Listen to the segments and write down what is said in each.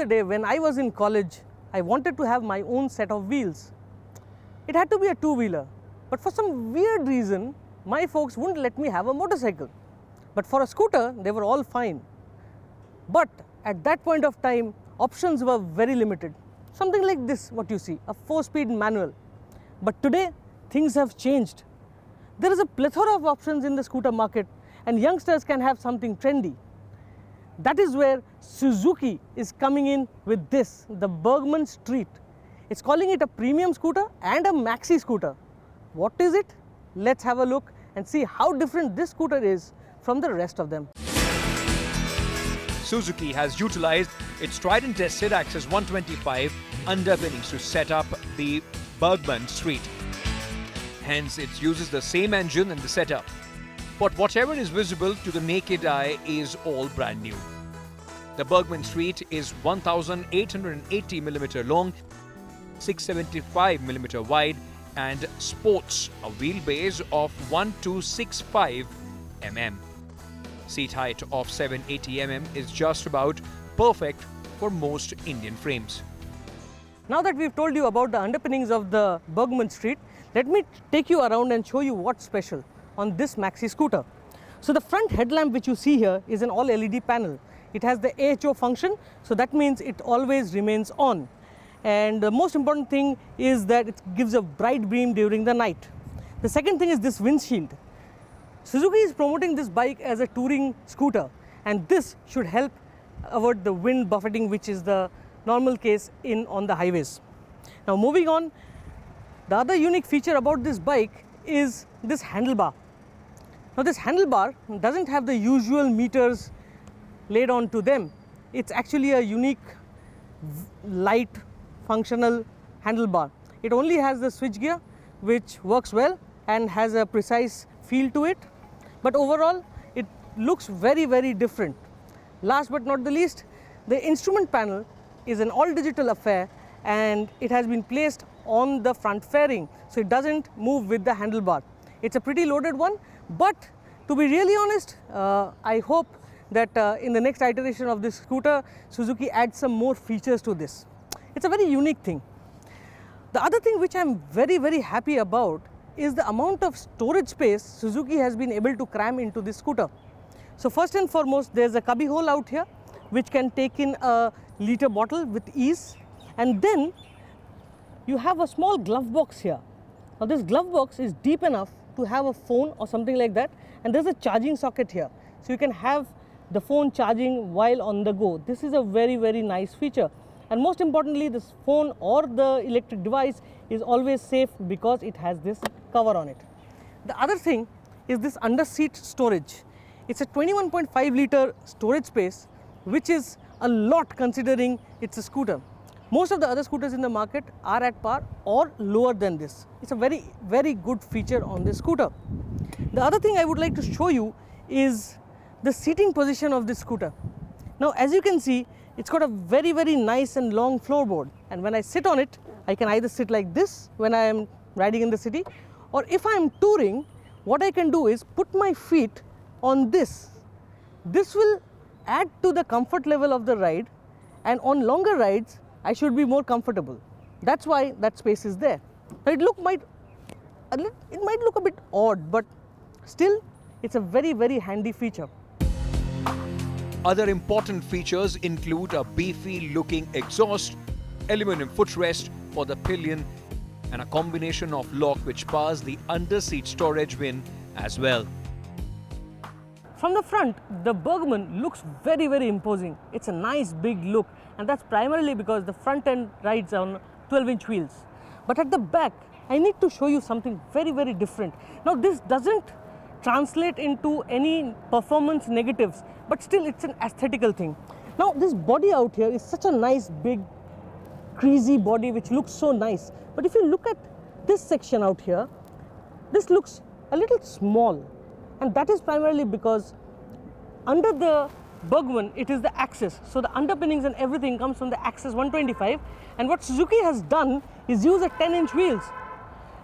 the day when I was in college, I wanted to have my own set of wheels. It had to be a two-wheeler, but for some weird reason, my folks wouldn't let me have a motorcycle. But for a scooter, they were all fine. But at that point of time, options were very limited. Something like this, what you see, a 4-speed manual. But today, things have changed. There is a plethora of options in the scooter market, and youngsters can have something trendy. That is where Suzuki is coming in with this, the Burgman Street. It's calling it a premium scooter and a maxi scooter. What is it? Let's have a look and see how different this scooter is from the rest of them. Suzuki has utilized its tried and tested Axis 125 underpinnings to set up the Burgman Street. Hence, it uses the same engine in the setup. But whatever is visible to the naked eye is all brand new. The Burgman Street is 1,880mm long, 675mm wide, and sports a wheelbase of 1,265mm. Seat height of 780mm is just about perfect for most Indian frames. Now that we've told you about the underpinnings of the Burgman Street, let me take you around and show you what's special on this maxi scooter. So the front headlamp which you see here is an all LED panel. It has the AHO function, so that means it always remains on. And the most important thing is that it gives a bright beam during the night. The second thing is this windshield. Suzuki is promoting this bike as a touring scooter, and this should help avoid the wind buffeting, which is the normal case on the highways. Now moving on, the other unique feature about this bike is this handlebar. Now this handlebar doesn't have the usual meters laid onto them. It's actually a unique light functional handlebar. It only has the switch gear, which works well and has a precise feel to it. But overall, it looks very, very different. Last but not the least, the instrument panel is an all-digital affair, and it has been placed on the front fairing, so it doesn't move with the handlebar. It's a pretty loaded one, but to be really honest, I hope that in the next iteration of this scooter, Suzuki adds some more features to this. It's a very unique thing. The other thing which I'm very, very happy about is the amount of storage space Suzuki has been able to cram into this scooter. So first and foremost, there's a cubby hole out here which can take in a liter bottle with ease, and then you have a small glove box here. Now this glove box is deep enough to have a phone or something like that, and there's a charging socket here, so you can have the phone charging while on the go. This is a very, very nice feature. And most importantly, this phone or the electric device is always safe because it has this cover on it. The other thing is this under seat storage. It's a 21.5 liter storage space, which is a lot considering it's a scooter. Most of the other scooters in the market are at par or lower than this. It's a very, very good feature on this scooter. The other thing I would like to show you is the seating position of this scooter. Now, as you can see, it's got a very, very nice and long floorboard, and when I sit on it, I can either sit like this when I am riding in the city, or if I am touring, what I can do is put my feet on this. This will add to the comfort level of the ride, and on longer rides, I should be more comfortable. That's why that space is there. Now, it might look a bit odd, but still, it's a very, very handy feature. Other important features include a beefy-looking exhaust, aluminum footrest for the pillion, and a combination of lock which powers the under-seat storage bin as well. From the front, the Burgman looks very, very imposing. It's a nice big look, and that's primarily because the front end rides on 12-inch wheels. But at the back, I need to show you something very, very different. Now, this doesn't translate into any performance negatives, but still it's an aesthetical thing. Now, this body out here is such a nice big creasy body which looks so nice, but if you look at this section out here, this looks a little small, and that is primarily because under the Burgman it is the Axis, so the underpinnings and everything comes from the Axis 125, and what Suzuki has done is use a 10-inch wheels.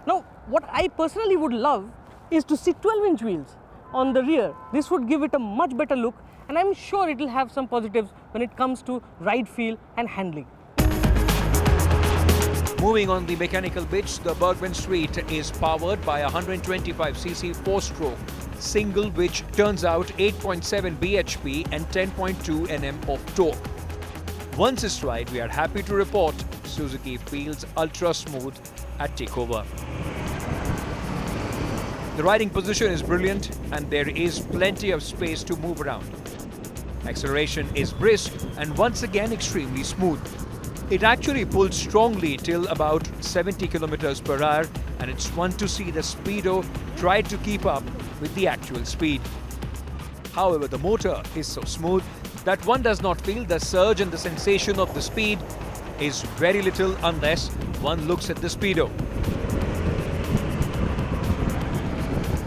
Now, what I personally would love is to see 12-inch wheels on the rear. This would give it a much better look, and I'm sure it will have some positives when it comes to ride feel and handling. Moving on the mechanical bits, the Burgman Street is powered by a 125cc 4-stroke single, which turns out 8.7 bhp and 10.2 Nm of torque. Once it's right, we are happy to report Suzuki feels ultra smooth at takeover. The riding position is brilliant and there is plenty of space to move around. Acceleration is brisk and once again extremely smooth. It actually pulls strongly till about 70 km per hour, and it's fun to see the speedo try to keep up with the actual speed. However, the motor is so smooth that one does not feel the surge, and the sensation of the speed is very little unless one looks at the speedo.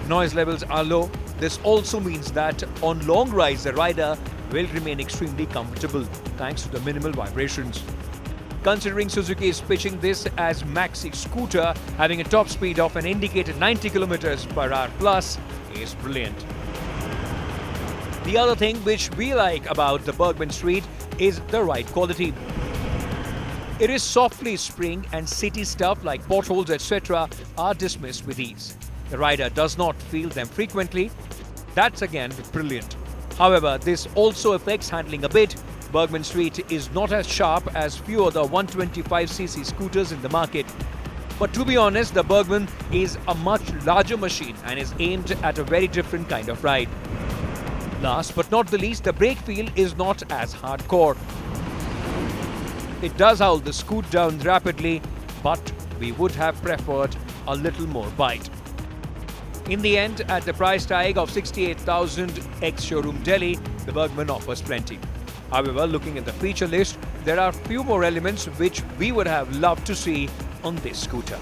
Noise levels are low. This also means that on long rides the rider will remain extremely comfortable thanks to the minimal vibrations. Considering Suzuki is pitching this as maxi-scooter, having a top speed of an indicated 90 km per hour plus is brilliant. The other thing which we like about the Burgman Street is the ride quality. It is softly spring and city stuff like potholes etc. are dismissed with ease. The rider does not feel them frequently. That's again brilliant. However, this also affects handling a bit. Burgman Street is not as sharp as few other 125cc scooters in the market. But to be honest, the Burgman is a much larger machine and is aimed at a very different kind of ride. Last but not the least, the brake feel is not as hardcore. It does howl the scoot down rapidly, but we would have preferred a little more bite. In the end, at the price tag of 68,000 ex-showroom Delhi, the Burgman offers plenty. However, looking at the feature list, there are few more elements which we would have loved to see on this scooter.